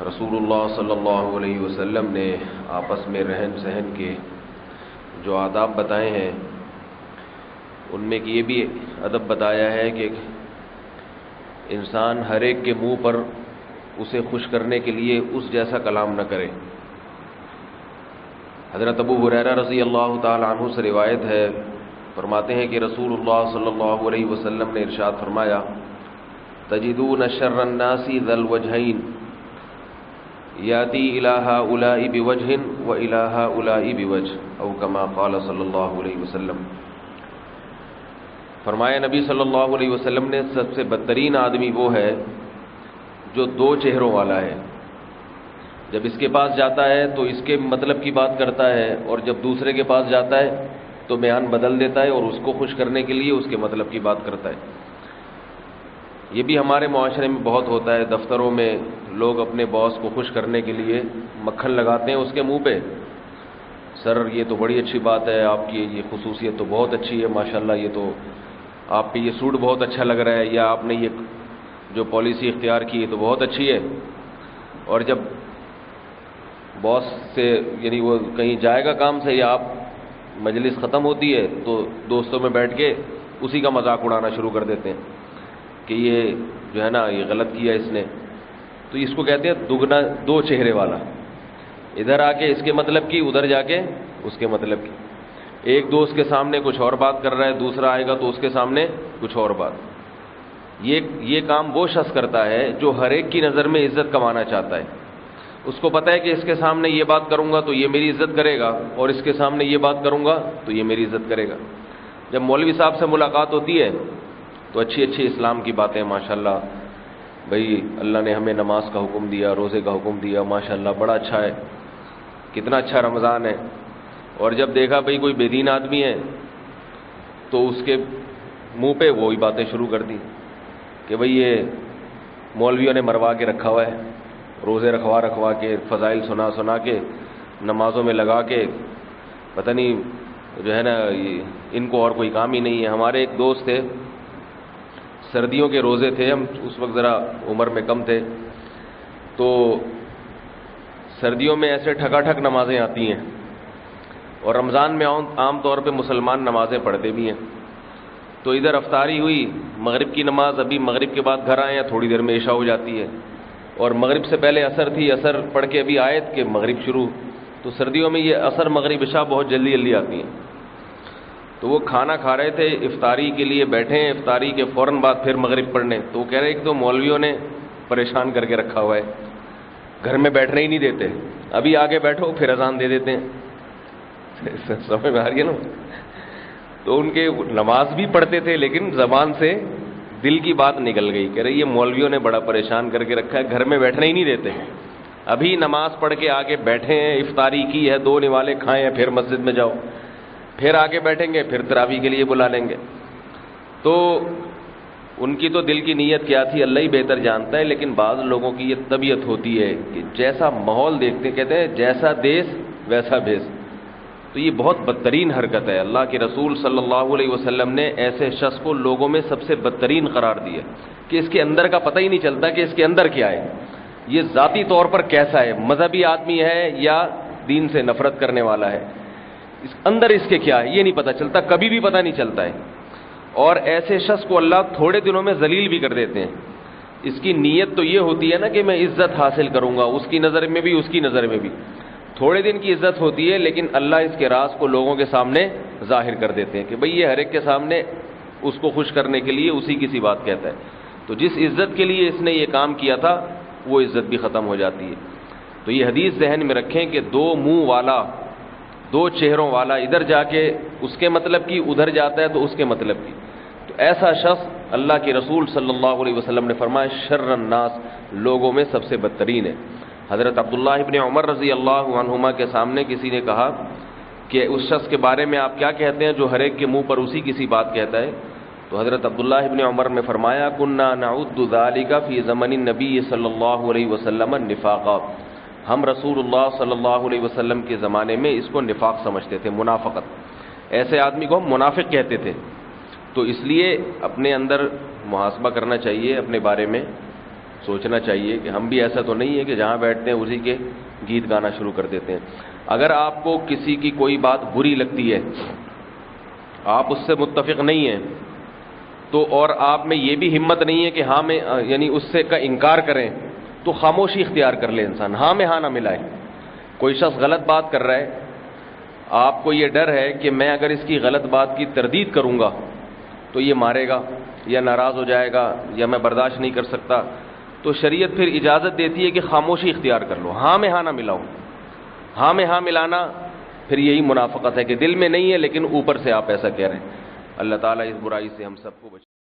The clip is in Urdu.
رسول اللہ صلی اللہ علیہ وسلم نے آپس میں رہن سہن کے جو آداب بتائے ہیں ان میں یہ بھی ادب بتایا ہے کہ انسان ہر ایک کے منہ پر اسے خوش کرنے کے لیے اس جیسا کلام نہ کرے۔ حضرت ابو ہریرہ رضی اللہ تعالی عنہ سے روایت ہے، فرماتے ہیں کہ رسول اللہ صلی اللہ علیہ وسلم نے ارشاد فرمایا، تجدون شر الناس ذا الوجہین یاتی الی ہؤلاء بوجہ و الی ہؤلاء بوجہ، او کما قال صلی اللہ علیہ وسلم۔ فرمایا نبی صلی اللہ علیہ وسلم نے سب سے بدترین آدمی وہ ہے جو دو چہروں والا ہے، جب اس کے پاس جاتا ہے تو اس کے مطلب کی بات کرتا ہے، اور جب دوسرے کے پاس جاتا ہے تو بیان بدل دیتا ہے اور اس کو خوش کرنے کے لیے اس کے مطلب کی بات کرتا ہے۔ یہ بھی ہمارے معاشرے میں بہت ہوتا ہے، دفتروں میں لوگ اپنے باس کو خوش کرنے کے لیے مکھن لگاتے ہیں اس کے منہ پہ، سر یہ تو بڑی اچھی بات ہے، آپ کی یہ خصوصیت تو بہت اچھی ہے، ماشاءاللہ یہ تو آپ پہ یہ سوٹ بہت اچھا لگ رہا ہے، یا آپ نے یہ جو پالیسی اختیار کی ہے تو بہت اچھی ہے۔ اور جب باس سے یعنی وہ کہیں جائے گا کام سے یا آپ مجلس ختم ہوتی ہے تو دوستوں میں بیٹھ کے اسی کا مذاق اڑانا شروع کر دیتے ہیں کہ یہ جو ہے نا یہ غلط کیا اس نے، تو اس کو کہتے ہیں دگنا دو چہرے والا، ادھر آ کے اس کے مطلب کی، ادھر جا کے اس کے مطلب کی، ایک دوست کے سامنے کچھ اور بات کر رہا ہے، دوسرا آئے گا تو اس کے سامنے کچھ اور بات۔ یہ کام وہ شخص کرتا ہے جو ہر ایک کی نظر میں عزت کمانا چاہتا ہے، اس کو پتہ ہے کہ اس کے سامنے یہ بات کروں گا تو یہ میری عزت کرے گا، اور اس کے سامنے یہ بات کروں گا تو یہ میری عزت کرے گا۔ جب مولوی صاحب سے ملاقات ہوتی ہے تو اچھی اچھی اسلام کی باتیں، ماشاءاللہ بھائی اللہ نے ہمیں نماز کا حکم دیا، روزے کا حکم دیا، ماشاءاللہ بڑا اچھا ہے، کتنا اچھا رمضان ہے۔ اور جب دیکھا بھائی کوئی بے دین آدمی ہے تو اس کے منہ پہ وہی باتیں شروع کر دی کہ بھئی یہ مولویوں نے مروا کے رکھا ہوا ہے، روزے رکھوا کے، فضائل سنا کے، نمازوں میں لگا کے، پتہ نہیں جو ہے نا ان کو اور کوئی کام ہی نہیں ہے۔ ہمارے ایک دوست تھے، سردیوں کے روزے تھے، ہم اس وقت ذرا عمر میں کم تھے، تو سردیوں میں ایسے ٹھکا ٹھک نمازیں آتی ہیں، اور رمضان میں عام طور پہ مسلمان نمازیں پڑھتے بھی ہیں۔ تو ادھر افطاری ہوئی، مغرب کی نماز، ابھی مغرب کے بعد گھر آئے ہیں، تھوڑی دیر میں عشاء ہو جاتی ہے، اور مغرب سے پہلے عصر تھی، عصر پڑھ کے ابھی آئے کہ مغرب شروع۔ تو سردیوں میں یہ عصر مغرب عشاء بہت جلدی جلدی آتی ہیں۔ تو وہ کھانا کھا رہے تھے، افطاری کے لیے بیٹھے ہیں، افطاری کے فوراً بعد پھر مغرب پڑھنے، تو وہ کہہ رہے کہ تو مولویوں نے پریشان کر کے رکھا ہوا ہے، گھر میں بیٹھنے ہی نہیں دیتے، ابھی آگے بیٹھو پھر اذان دے دیتے ہیں۔ سمجھ میں آ رہی ہے نا؟ تو ان کے نماز بھی پڑھتے تھے لیکن زبان سے دل کی بات نکل گئی، کہہ رہے یہ مولویوں نے بڑا پریشان کر کے رکھا ہے، گھر میں بیٹھنے ہی نہیں دیتے، ابھی نماز پڑھ کے آگے بیٹھے ہیں، افطاری کی ہے، 2 نوالے کھائے ہیں، پھر مسجد میں جاؤ، پھر آگے بیٹھیں گے، پھر تراویح کے لیے بلا لیں گے۔ تو ان کی تو دل کی نیت کیا تھی اللہ ہی بہتر جانتا ہے، لیکن بعض لوگوں کی یہ طبیعت ہوتی ہے کہ جیسا ماحول دیکھتے، کہتے ہیں جیسا دیس ویسا بھیس، تو یہ بہت بدترین حرکت ہے۔ اللہ کے رسول صلی اللہ علیہ وسلم نے ایسے شخص کو لوگوں میں سب سے بدترین قرار دیا کہ اس کے اندر کا پتہ ہی نہیں چلتا کہ اس کے اندر کیا ہے، یہ ذاتی طور پر کیسا ہے، مذہبی آدمی ہے یا دین سے نفرت کرنے والا ہے، اس اندر اس کے کیا ہے یہ نہیں پتہ چلتا، کبھی بھی پتہ نہیں چلتا ہے۔ اور ایسے شخص کو اللہ تھوڑے دنوں میں ذلیل بھی کر دیتے ہیں۔ اس کی نیت تو یہ ہوتی ہے نا کہ میں عزت حاصل کروں گا، اس کی نظر میں بھی اس کی نظر میں بھی، تھوڑے دن کی عزت ہوتی ہے، لیکن اللہ اس کے راز کو لوگوں کے سامنے ظاہر کر دیتے ہیں کہ بھئی یہ ہر ایک کے سامنے اس کو خوش کرنے کے لیے اسی کی سی بات کہتا ہے، تو جس عزت کے لیے اس نے یہ کام کیا تھا وہ عزت بھی ختم ہو جاتی ہے۔ تو یہ حدیث ذہن میں رکھیں کہ دو منہ والا، دو چہروں والا، ادھر جا کے اس کے مطلب کی، ادھر جاتا ہے تو اس کے مطلب کی، تو ایسا شخص اللہ کے رسول صلی اللہ علیہ وسلم نے فرمایا شر الناس، لوگوں میں سب سے بدترین ہے۔ حضرت عبداللہ ابن عمر رضی اللہ عنہما کے سامنے کسی نے کہا کہ اس شخص کے بارے میں آپ کیا کہتے ہیں جو ہر ایک کے منہ پر اسی کسی بات کہتا ہے؟ تو حضرت عبداللہ ابن عمر نے فرمایا کنا نعد ذلك فی زمن النبی صلی اللہ علیہ وسلم النفاقا، ہم رسول اللہ صلی اللہ علیہ وسلم کے زمانے میں اس کو نفاق سمجھتے تھے، منافقت، ایسے آدمی کو ہم منافق کہتے تھے۔ تو تو اس لیے اپنے اندر محاسبہ کرنا چاہیے، اپنے بارے میں سوچنا چاہیے کہ ہم بھی ایسا تو نہیں ہے کہ جہاں بیٹھتے ہیں اسی کے گیت گانا شروع کر دیتے ہیں۔ اگر آپ کو کسی کی کوئی بات بری لگتی ہے، آپ اس سے متفق نہیں ہیں، تو اور آپ میں یہ بھی ہمت نہیں ہے کہ ہاں میں یعنی اس سے کا انکار کریں، تو خاموشی اختیار کر لے انسان، ہاں میں ہاں نہ ملائے۔ کوئی شخص غلط بات کر رہا ہے، آپ کو یہ ڈر ہے کہ میں اگر اس کی غلط بات کی تردید کروں گا تو یہ مارے گا یا ناراض ہو جائے گا یا میں برداشت نہیں کر سکتا، تو شریعت پھر اجازت دیتی ہے کہ خاموشی اختیار کر لو، ہاں میں ہاں نہ ملاؤ۔ ہاں میں ہاں ملانا پھر یہی منافقت ہے کہ دل میں نہیں ہے لیکن اوپر سے آپ ایسا کہہ رہے ہیں۔ اللہ تعالیٰ اس برائی سے ہم سب کو بچائے۔